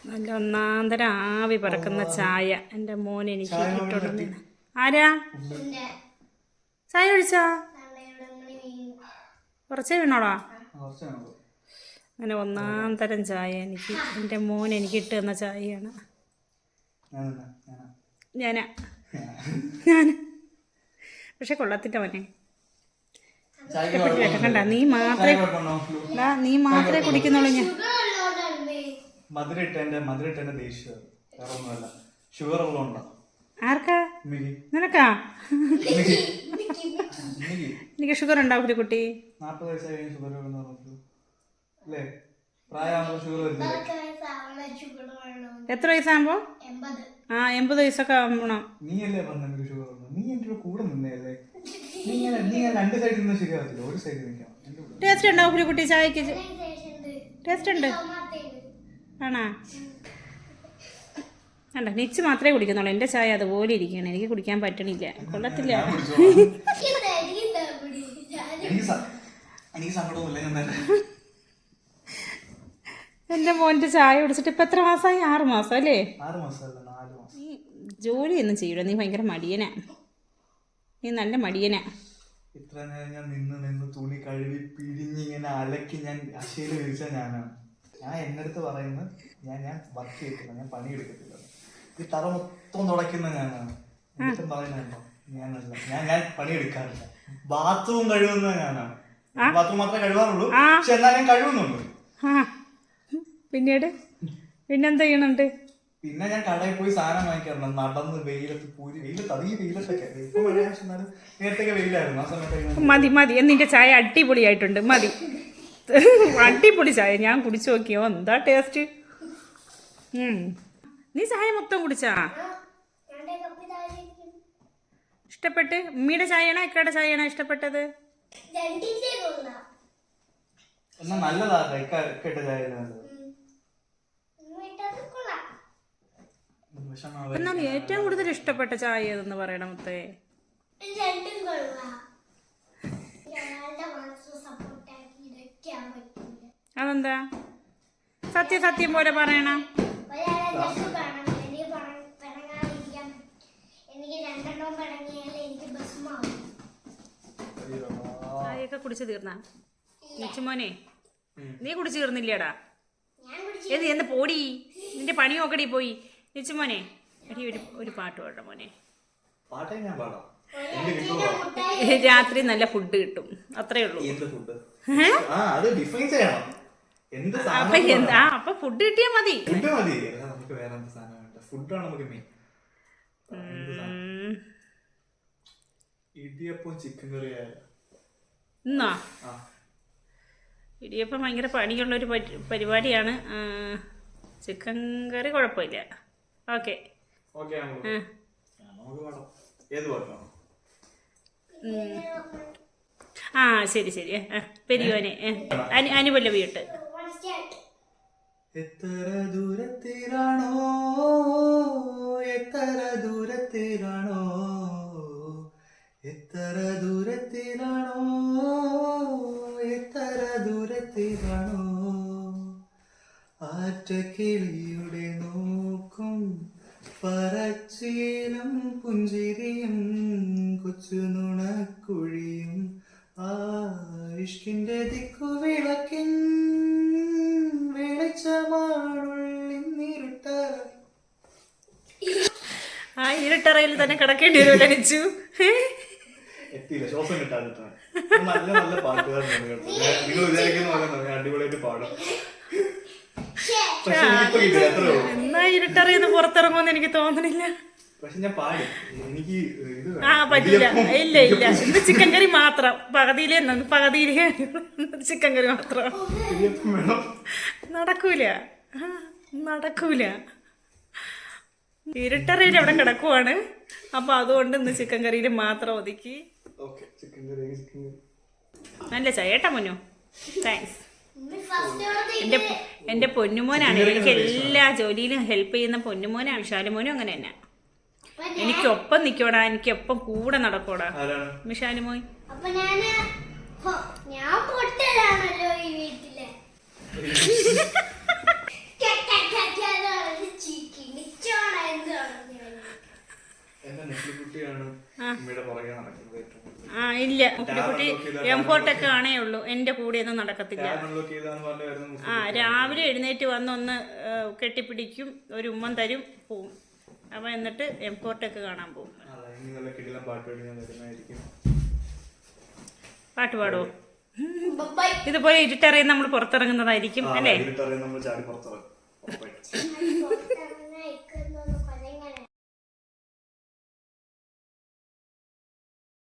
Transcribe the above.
നല്ല ഒന്നാന്തരം ആവി പറക്കുന്ന ചായ എൻ്റെ മോൻ എനിക്ക് ഇട്ടോണ്ട്. ആരാ ചായ ഒഴിച്ചാ? കുറച്ചേ വീണോടാ. അങ്ങനെ ഒന്നാന്തരം ചായ എനിക്ക് എൻ്റെ മോൻ എനിക്ക് ഇട്ട് തന്ന ചായയാണ്. ഞാനാ പക്ഷെ കൊള്ളത്തില്ല മോനെ. കണ്ട നീ മാത്രമേ കുടിക്കുന്നുള്ളൂ. ഞാൻ ആർക്കാ? നിനക്കാ? എനിക്ക് ഷുഗർ ഉണ്ടാവും കുട്ടി. എത്ര വയസ്സാകുമ്പോ? 80 വയസ്സൊക്കെ ആവണം. ടേസ്റ്റ് ഉണ്ടാവും കുട്ടി ചായക്ക്? ടേസ്റ്റ് ഉണ്ട്. ആണോ? വേണ്ട, നിച്ച് മാത്രമേ കുടിക്കുന്നുള്ളൂ. എൻ്റെ ചായ അതുപോലെ ഇരിക്കുകയാണ്, എനിക്ക് കുടിക്കാൻ പറ്റണില്ല. കൊള്ളത്തില്ല. എൻ്റെ മോൻ്റെ ചായ കുടിച്ചിട്ട് ഇപ്പം എത്ര മാസമായി? 6 മാസം അല്ലേ? നീ ജോലിയൊന്നും ചെയ്യൂല, നീ ഭയങ്കര മടിയനാ. നീ നല്ല മടിയനാ. ഇത്ര നേരം ഞാൻ നിന്ന് തുണി കഴുകി പിഴിഞ്ഞ് ഇങ്ങനെ അലക്കി ഞാൻ അശയിൽ വിരിച്ച ഞാനാണ്. ഞാൻ എൻ്റെ അടുത്ത് പറയുന്നത് ഞാൻ വർക്ക് ചെയ്തിട്ടില്ല, ഞാൻ പണിയെടുക്കത്തില്ല. ഈ തറ മൊത്തം തുടയ്ക്കുന്ന ഞാനാണ്. എന്നിട്ടും പറയുന്നുണ്ടോ? ഞാനല്ല, ഞാൻ പണിയെടുക്കാറില്ല. ബാത്റൂം കഴുകുന്നത് ഞാനാണ്. ബാത്റൂം മാത്രമേ കഴുകാറുള്ളൂ, പക്ഷെ എന്നാൽ ഞാൻ കഴുകുന്നുള്ളൂ. പിന്നെന്താ ചെയ്യണുണ്ട്? പിന്നെ ഞാൻ കടയിൽ പോയി സാധനം വാങ്ങിക്കാറുണ്ട്. നടന്ന് വെയിലത്ത് അധികം വെയിലത്തൊക്കെ. ഇപ്പൊ മഴ നേരത്തൊക്കെ വെയിലായിരുന്നു ആ സമയത്ത്. മതി എന്നിന്റെ ചായ അടിപൊളിയായിട്ടുണ്ട്. മതി, അടിപൊളി ചായ. ഞാൻ കുടിച്ചു നോക്കിയോ, എന്താ ടേസ്റ്റ്. നീ ചായ മൊത്തം കുടിച്ചാ? ഇഷ്ടപ്പെട്ട്? ഉമ്മിയുടെ ചായയാണോ ഇക്കയുടെ ചായയാണോ ഇഷ്ടപ്പെട്ടത്? നല്ലതാ ചായ. എന്നാൽ ഏറ്റവും കൂടുതൽ ഇഷ്ടപ്പെട്ട ചായ ഏതെന്ന് പറയണം മുത്തേ. അതെന്താ? സത്യം പോലെ പറയണം. ചായയൊക്കെ കുടിച്ചു തീർന്നാ? നിച്ചുമോനെ, നീ കുടിച്ചു തീർന്നില്ലേടാ? എന്ത് പോടി, നിന്റെ പണി നോക്കടി പോയി. നിച്ചുമോനെ, ഒരു പാട്ട് പാടാം മോനെ. രാത്രി നല്ല ഫുഡ് കിട്ടും, അത്രേ ഉള്ളൂ. അപ്പൊ ഫുഡ് കിട്ടിയാ മതി. എന്നാ ഇടിയപ്പം ഭയങ്കര പണിയുള്ളൊരു പരിപാടിയാണ്. ചിക്കൻ കറി കുഴപ്പമില്ല. ഓക്കെ. ശരി. പെരിയോനെ അനുപല്ലവി ഇട്ട്. എത്ര ദൂരത്തിലാണോ എത്ര ദൂരത്തിലാണോ എത്ര ദൂരത്തിലാണോ എത്ര ദൂരത്തിലാണോ ആറ്റക്കിളിയുടെ നോക്കും പറച്ചിലും പുഞ്ചിരിയും കൊച്ചുനുണക്കുഴിയും ആ ഇഷ്കിന്റെ ദിക്കുവിളക്കിൻ ഇരുട്ടറയിൽ തന്നെ കിടക്കേണ്ടി വരുമല്ലോ നിച്ചു. എത്തിയില്ല, ശ്വാസം കിട്ടാതിട്ടാണ്. നല്ല പാട്ടുകാരനാണ് കേട്ടോ. നിങ്ങൾ വിചാരിക്കുന്ന പോലെ അടിപൊളിയായിട്ട് പാടും. എന്നാ ഇരുട്ടറിയുന്ന പുറത്തിറങ്ങുമെന്ന് എനിക്ക് തോന്നണില്ല. പറ്റില്ല. ഇല്ല ഇന്ന് ചിക്കൻ കറി മാത്രം. പകുതിയിലേ ചിക്കൻ കറി മാത്രം. നടക്കൂല. ഇരുട്ടറിയിൽ അവിടെ കിടക്കുവാണ്. അപ്പൊ അതുകൊണ്ട് ഇന്ന് ചിക്കൻ കറിയിൽ മാത്രം ഒതുക്കി. നല്ല ചായട്ടാ മോനു. താങ്ക്സ്. എൻ്റെ പൊന്നുമോനാണ്. എനിക്ക് എല്ലാ ജോലിയിലും ഹെൽപ്പ് ചെയ്യുന്ന പൊന്നുമോനാണ്. വിശാലുമോനും അങ്ങനെ തന്നെ. എനിക്കൊപ്പം നിൽക്കോടാ, എനിക്കൊപ്പം കൂടെ നടക്കോടാ വിശാലുമോൻ. ഇല്ല കുട്ടി എംപോർട്ടൊക്കെ ആണേ ഉള്ളൂ, എൻ്റെ കൂടെയൊന്നും നടക്കത്തില്ല. ആ രാവിലെ എഴുന്നേറ്റ് വന്നൊന്ന് കെട്ടിപ്പിടിക്കും, ഒരു ഉമ്മൻ തരും, പോവും. അപ്പം എന്നിട്ട് എംപോർട്ടൊക്കെ കാണാൻ പോകും. പാട്ട് പാടുമോ? ഇതുപോലെ ഇരുട്ടറിയാൻ നമ്മൾ പുറത്തിറങ്ങുന്നതായിരിക്കും അല്ലേ?